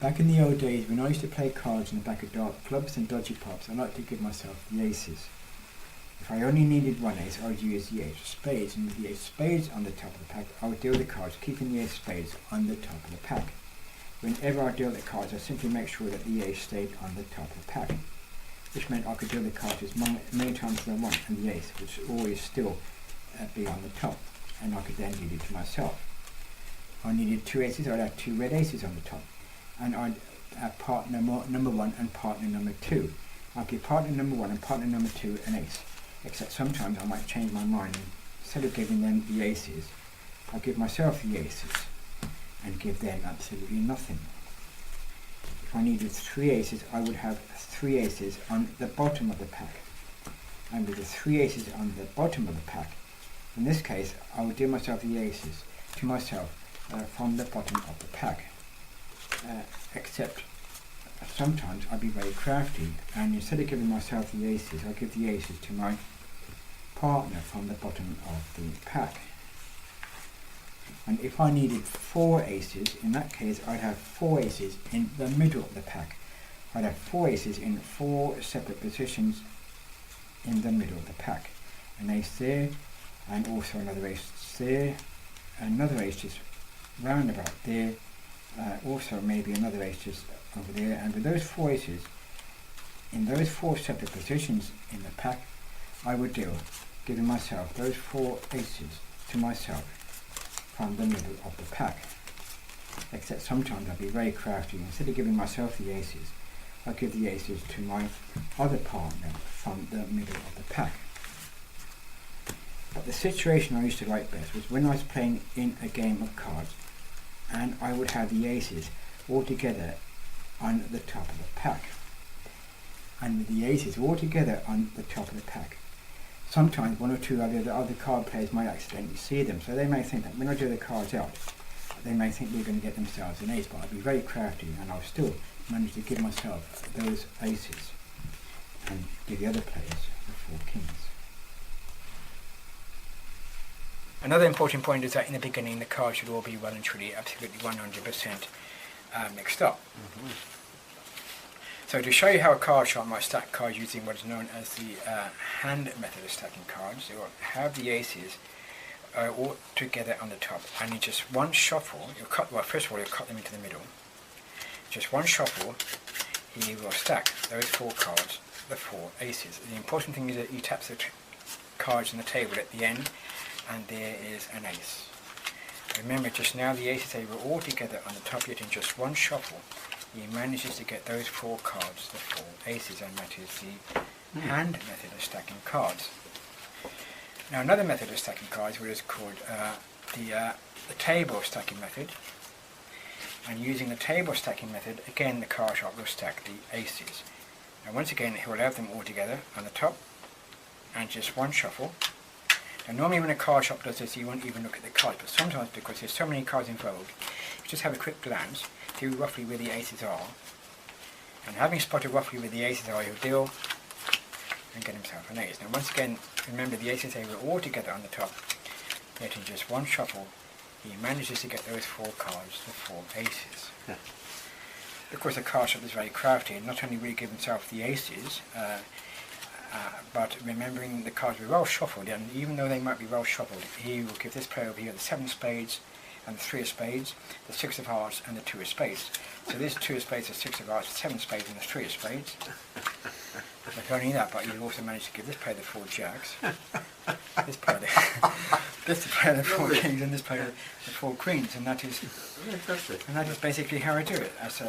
Back in the old days, when I used to play cards in the back of dart clubs and dodgy pubs, I liked to give myself the aces. If I only needed one ace, I would use the ace of spades, and with the ace of spades on the top of the pack, I would deal the cards, keeping the ace of spades on the top of the pack. Whenever I deal the cards, I simply make sure that the ace stayed on the top of the pack, which meant I could deal the cards as many times as I want, and the ace would always still be on the top, and I could then leave it to myself. I needed two aces, I'd have two red aces on the top, and I'd have partner number one and partner number two. I'd give partner number one and partner number two an ace, except sometimes I might change my mind, and instead of giving them the aces, I'd give myself the aces and give them absolutely nothing. If I needed three aces, I would have three aces on the bottom of the pack, and with the three aces on the bottom of the pack, in this case I would deal myself the aces to myself from the bottom of the pack. Except sometimes I'd be very crafty, and instead of giving myself the aces, I give the aces to my partner from the bottom of the pack. And if I needed four aces, in that case I'd have four aces in the middle of the pack. I'd have four aces in four separate positions in the middle of the pack. An ace there, and also another ace there, another ace just round about there, also maybe another ace just over there, and with those four aces in those four separate positions in the pack, I would deal, giving myself those four aces to myself from the middle of the pack. Except sometimes I'd be very crafty, instead of giving myself the aces, I'd give the aces to my other partner from the middle of the pack. But the situation I used to like best was when I was playing in a game of cards, and I would have the aces all together on the top of the pack. And with the aces all together on the top of the pack, sometimes one or two of the other card players might accidentally see them, so they may think that when I do the cards out, they may think they're going to get themselves an ace, but I'd be very crafty and I'll still manage to give myself those aces and give the other players the four kings. Another important point is that in the beginning the cards should all be well and truly absolutely 100% mixed up. Mm-hmm. So to show you how a card sharp might stack cards using what is known as the hand method of stacking cards, you will have the aces all together on the top, and in just one shuffle, first of all you'll cut them into the middle. Just one shuffle, you will stack those four cards, the four aces. The important thing is that you tap the cards on the table at the end, and there is an ace. Remember, just now the aces, they were all together on the top, yet in just one shuffle he manages to get those four cards, the four aces, and that is the hand method of stacking cards. Now another method of stacking cards is called the table stacking method, and using the table stacking method, again the card sharp will stack the aces. Now once again he will have them all together on the top, and just one shuffle. And normally when a card sharp does this, you won't even look at the cards, but sometimes because there's so many cards in vogue, you just have a quick glance, see roughly where the aces are, and having spotted roughly where the aces are, he'll deal and get himself an ace. Now once again, remember the aces, they were all together on the top, yet in just one shuffle, he manages to get those four cards, the four aces. Yeah. Of course the card sharp is very crafty, and not only will he give himself the aces, but remembering the cards were well shuffled, and even though they might be well shuffled, he will give this player over here the 7 of spades and the 3 of spades, the 6 of hearts and the 2 of spades. So this 2 of spades, the 6 of hearts, the 7 of spades and the 3 of spades. Not only that, but you also managed to give this player the 4 jacks, this player the 4 kings, and this player the 4 queens, and that is basically how I do it. As